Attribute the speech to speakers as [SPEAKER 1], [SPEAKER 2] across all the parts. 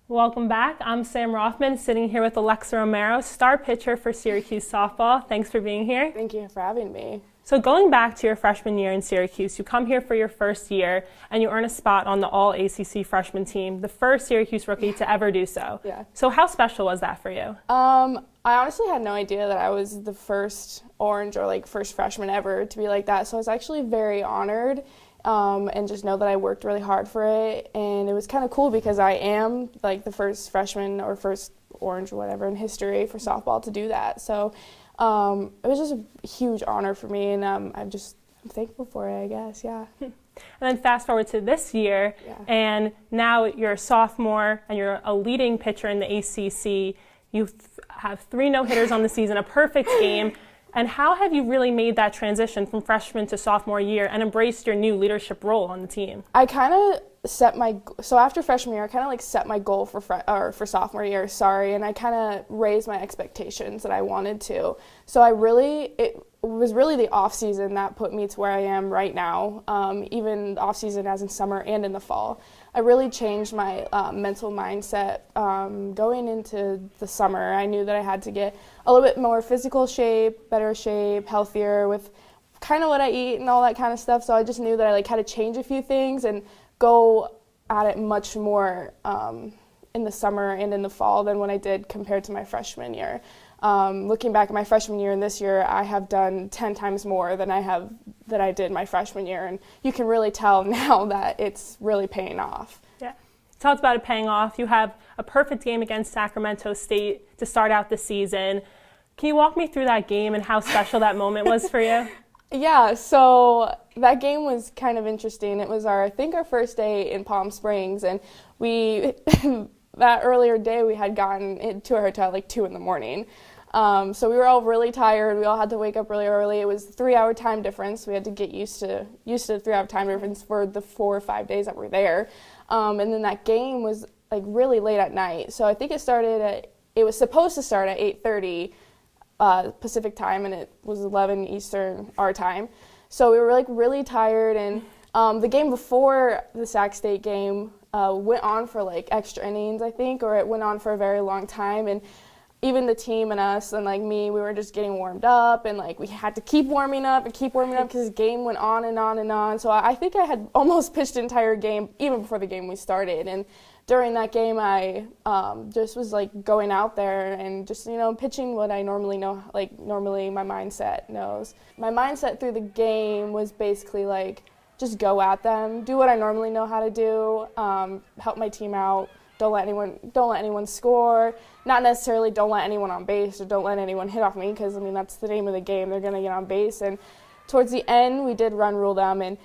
[SPEAKER 1] Welcome back. I'm Sam Rothman, sitting here with Alexa Romero, star pitcher for Syracuse Softball. Thanks for being here.
[SPEAKER 2] Thank you for having me.
[SPEAKER 1] So going back to your freshman year in Syracuse, you come here for your first year and you earn a spot on the All-ACC Freshman team, the first Syracuse rookie to ever do so.
[SPEAKER 2] Yeah.
[SPEAKER 1] So how special was that for you?
[SPEAKER 2] I honestly had no idea that I was the first Orange or first freshman ever to be like that. So I was actually very honored and just know that I worked really hard for it. And it was kind of cool because I am the first freshman or first Orange or whatever in history for softball to do that. So it was just a huge honor for me, and I'm thankful for it, I guess, yeah.
[SPEAKER 1] And then fast forward to this year,
[SPEAKER 2] Yeah.
[SPEAKER 1] and now you're a sophomore and you're a leading pitcher in the ACC. You have 3 no-hitters on the season, a perfect game. And how have you really made that transition from freshman to sophomore year and embraced your new leadership role on the team?
[SPEAKER 2] I kind of so after freshman year, I kind of set my goal for sophomore year, and I kind of raised my expectations that I wanted to. So it was really the off season that put me to where I am right now, even off season as in summer and in the fall. I really changed my mental mindset going into the summer. I knew that I had to get a little bit more physical shape, better shape, healthier with kind of what I eat and all that kind of stuff. So I just knew that I had to change a few things and go at it much more in the summer and in the fall than what I did compared to my freshman year. Looking back at my freshman year and this year, I have done 10 times more than I did my freshman year, and you can really tell now that it's really paying off.
[SPEAKER 1] Yeah, you talked about it paying off. You have a perfect game against Sacramento State to start out the season. Can you walk me through that game and how special that moment was for you?
[SPEAKER 2] Yeah, so that game was kind of interesting. It was I think our first day in Palm Springs, and we that earlier day we had gotten into our hotel at 2 in the morning. So we were all really tired. We all had to wake up really early. It was a 3-hour time difference. We had to get used to the 3-hour time difference for the 4 or 5 days that we're there. And then that game was really late at night. So I think it was supposed to start at 8:30 Pacific time, and it was 11 Eastern our time. So we were really tired, and the game before the Sac State game went on for extra innings, I think, or it went on for a very long time. And even the team and us and me, we were just getting warmed up, and we had to keep warming up because the game went on and on and on. So I think I had almost pitched the entire game even before the game we started. And during that game, I just was going out there and just pitching what I normally know, normally my mindset knows. My mindset through the game was basically just go at them, do what I normally know how to do, help my team out. Don't let anyone score. Not necessarily don't let anyone on base or don't let anyone hit off me, because that's the name of the game. They're gonna get on base. And towards the end, we did run rule them. And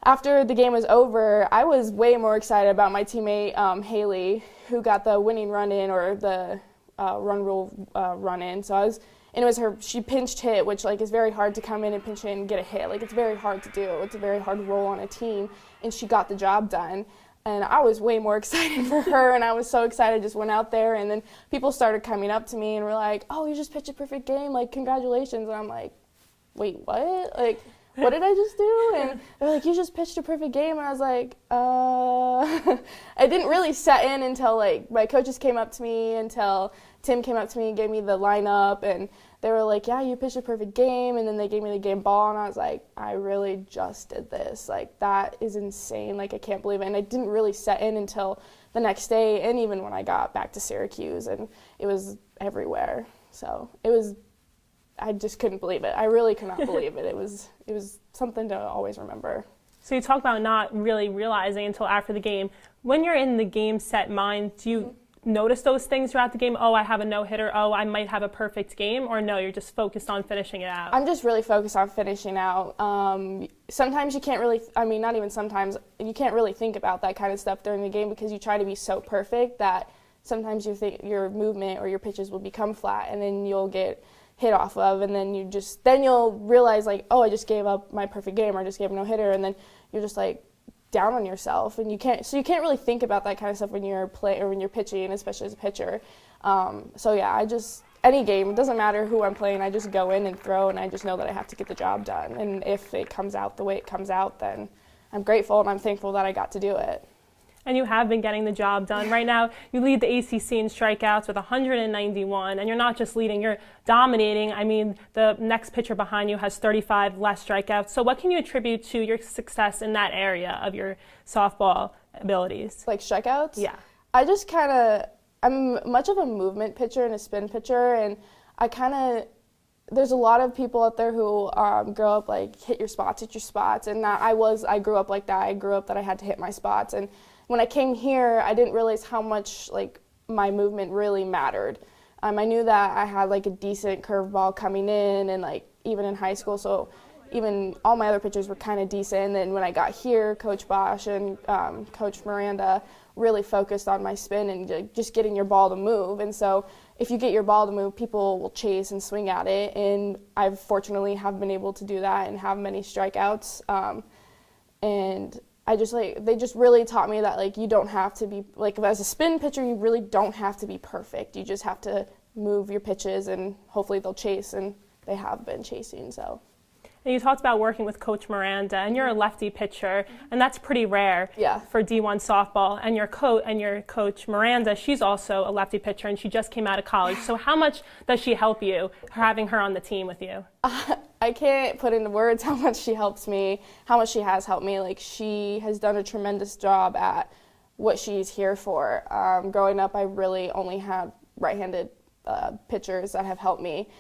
[SPEAKER 2] after the game was over, I was way more excited about my teammate Haley, who got the winning run in or the run rule run in. So it was her. She pinched hit, which is very hard to come in and pinch in and get a hit. It's very hard to do. It's a very hard role on a team, and she got the job done. And I was way more excited for her, and I was so excited, just went out there, and then people started coming up to me and were like, "Oh, you just pitched a perfect game, congratulations." And I'm like, "Wait, what? What did I just do?" And they're like, "You just pitched a perfect game." And I was like, I didn't really set in until my coaches came up to me, until Tim came up to me and gave me the lineup, and they were like, "Yeah, you pitched a perfect game." And then they gave me the game ball, and I was like, I really just did this. That is insane. I can't believe it. And I didn't really set in until the next day, and even when I got back to Syracuse, and it was everywhere. So I just couldn't believe it. I really could not believe it. It was something to always remember.
[SPEAKER 1] So you talk about not really realizing until after the game. When you're in the game set mind, do you notice those things throughout the game? Oh, I have a no-hitter. Oh, I might have a perfect game. Or no, you're just focused on finishing it out?
[SPEAKER 2] I'm just really focused on finishing out. Sometimes you can't really, not even sometimes, you can't really think about that kind of stuff during the game because you try to be so perfect that sometimes you think your movement or your pitches will become flat, and then you'll get hit off of, and then you'll realize oh, I just gave up my perfect game, or I just gave a no-hitter, and then you're just down on yourself, and you can't really think about that kind of stuff when you're or when you're pitching, especially as a pitcher. So yeah, any game, it doesn't matter who I'm playing, I just go in and throw, and I just know that I have to get the job done. And if it comes out the way it comes out, then I'm grateful and I'm thankful that I got to do it.
[SPEAKER 1] And you have been getting the job done. Right now, you lead the ACC in strikeouts with 191, and you're not just leading, you're dominating. I mean, the next pitcher behind you has 35 less strikeouts. So what can you attribute to your success in that area of your softball abilities?
[SPEAKER 2] Like strikeouts?
[SPEAKER 1] Yeah.
[SPEAKER 2] I just I'm much of a movement pitcher and a spin pitcher, and there's a lot of people out there who grow up like hit your spots, and I grew up like that. I grew up that I had to hit my spots, and when I came here, I didn't realize how much like my movement really mattered. I knew that I had like a decent curveball coming in, and like even in high school, so even all my other pitchers were kind of decent. And then when I got here, Coach Bosch and Coach Miranda really focused on my spin and just getting your ball to move. And so if you get your ball to move, people will chase and swing at it. And I fortunately have been able to do that and have many strikeouts. And they just really taught me that like you don't have to be like, as a spin pitcher, you really don't have to be perfect. You just have to move your pitches and hopefully they'll chase, and they have been chasing. So.
[SPEAKER 1] And you talked about working with Coach Miranda, and you're a lefty pitcher, and that's pretty rare for D1 softball. And your coach Miranda, she's also a lefty pitcher, and she just came out of college. So how much does she help you, having her on the team with you?
[SPEAKER 2] I can't put into words how much she helps me, how much she has helped me. Like, she has done a tremendous job at what she's here for. Growing up, I really only had right-handed pitchers that have helped me.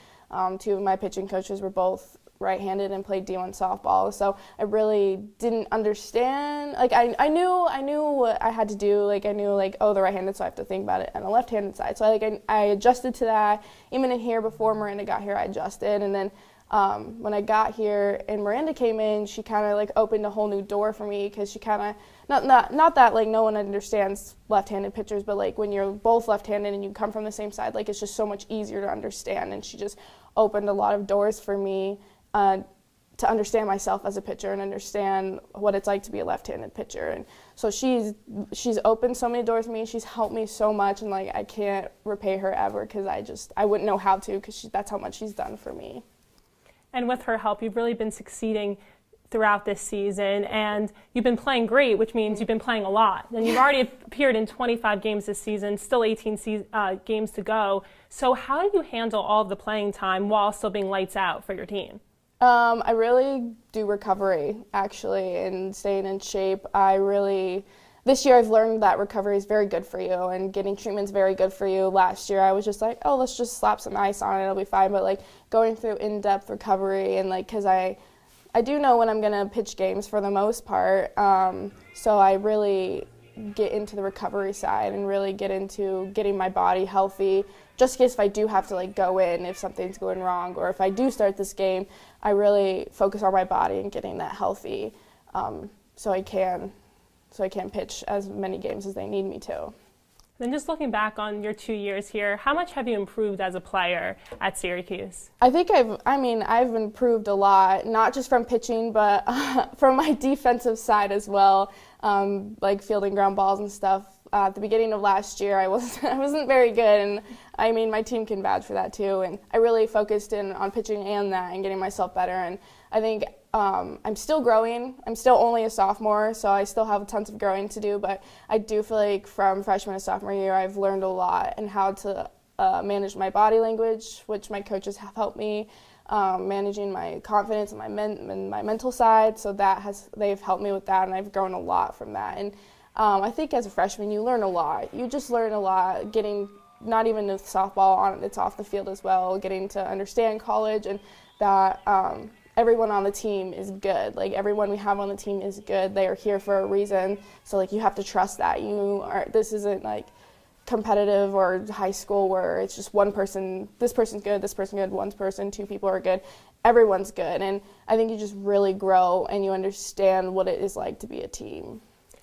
[SPEAKER 2] Two of my pitching coaches were both right-handed and played D1 softball, so I really didn't understand. Like I knew what I had to do. Like I knew like, oh, the right-handed, so I have to think about it on the left-handed side. So I adjusted to that. Even in here before Miranda got here, I adjusted, and then when I got here and Miranda came in, she kind of like opened a whole new door for me, because she kind of not that like no one understands left-handed pitchers, but like when you're both left-handed and you come from the same side, like it's just so much easier to understand. And she just opened a lot of doors for me to understand myself as a pitcher and understand what it's like to be a left-handed pitcher. And so she's opened so many doors for me. She's helped me so much, and like I can't repay her ever, because I wouldn't know how to, because that's how much she's done for me.
[SPEAKER 1] And with her help, you've really been succeeding throughout this season, and you've been playing great, which means you've been playing a lot. And you've already appeared in 25 games this season, still 18 games to go. So how do you handle all of the playing time while still being lights out for your team?
[SPEAKER 2] I really do recovery, actually, and staying in shape. This year I've learned that recovery is very good for you, and getting treatment is very good for you. Last year I was just like, oh, let's just slap some ice on it, it'll be fine. But like going through in-depth recovery, and like, because I do know when I'm going to pitch games for the most part, so I really get into the recovery side and really get into getting my body healthy, just in case if I do have to like go in if something's going wrong, or if I do start this game, I really focus on my body and getting that healthy, so I can pitch as many games as they need me to.
[SPEAKER 1] Then just looking back on your 2 years here, how much have you improved as a player at Syracuse?
[SPEAKER 2] I think I've improved a lot, not just from pitching, but from my defensive side as well, like fielding ground balls and stuff. At the beginning of last year, I wasn't very good, and I mean my team can vouch for that too. And I really focused in on pitching and getting myself better. And I think I'm still growing. I'm still only a sophomore, so I still have tons of growing to do. But I do feel like from freshman to sophomore year, I've learned a lot and how to manage my body language, which my coaches have helped me. Managing my confidence and my mental side, so they've helped me with that, and I've grown a lot from that. And I think as a freshman, you learn a lot. You just learn a lot, getting not even with softball, it's off the field as well, getting to understand college, and that everyone on the team is good. Like everyone we have on the team is good. They are here for a reason. So like you have to trust that. This isn't like competitive or high school where it's just one person, this person's good, one person, two people are good. Everyone's good. And I think you just really grow and you understand what it is like to be a team.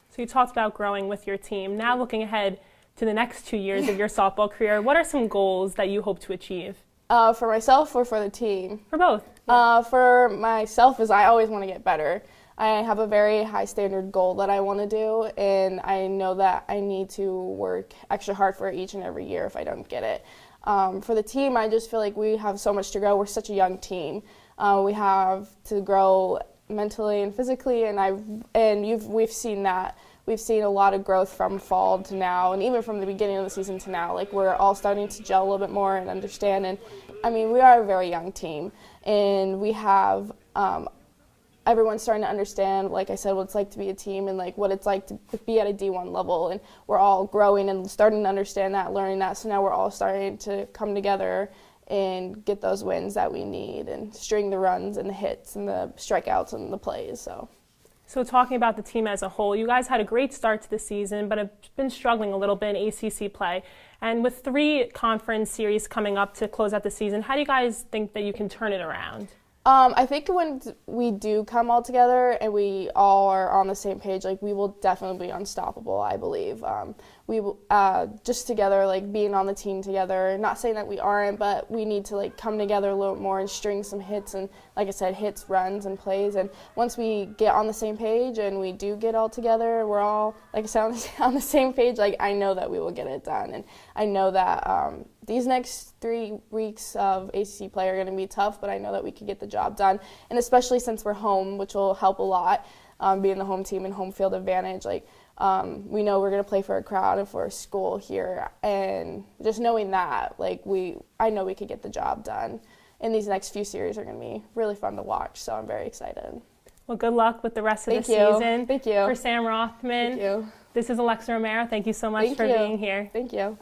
[SPEAKER 1] So you talked about growing with your team. Now looking ahead to the next 2 years of your softball career, what are some goals that you hope to achieve?
[SPEAKER 2] For myself or for the team?
[SPEAKER 1] For both. Yeah.
[SPEAKER 2] For myself is I always want to get better. I have a very high standard goal that I want to do, and I know that I need to work extra hard for it each and every year if I don't get it. For the team, I just feel like we have so much to grow. We're such a young team. We have to grow mentally and physically, and we've seen that we've seen a lot of growth from fall to now, and even from the beginning of the season to now. Like, we're all starting to gel a little bit more and understand. And I mean, we are a very young team, and we have everyone's starting to understand, like I said, what it's like to be a team and like what it's like to be at a D1 level. And we're all growing and starting to understand that, learning that. So now we're all starting to come together and get those wins that we need and string the runs and the hits and the strikeouts and the plays.
[SPEAKER 1] So talking about the team as a whole, you guys had a great start to the season, but have been struggling a little bit in ACC play. And with 3 conference series coming up to close out the season, how do you guys think that you can turn it around?
[SPEAKER 2] I think when we do come all together and we all are on the same page, like, we will definitely be unstoppable, I believe. We just together, like, being on the team together, not saying that we aren't, but we need to, like, come together a little more and string some hits and, like I said, hits, runs, and plays. And once we get on the same page and we do get all together, we're all, like I said, on the same page, like, I know that we will get it done. And I know that these next 3 weeks of ACC play are going to be tough, but I know that we can get the job done. And especially since we're home, which will help a lot, being the home team and home field advantage. Like, we know we're going to play for a crowd and for a school here. And just knowing that, like, I know we could get the job done. And these next few series are going to be really fun to watch, so I'm very excited.
[SPEAKER 1] Well, good luck with the rest of the season.
[SPEAKER 2] Thank you.
[SPEAKER 1] For Sam Rothman.
[SPEAKER 2] Thank you.
[SPEAKER 1] This is Alexa Romero. Thank you so much for being here.
[SPEAKER 2] Thank you.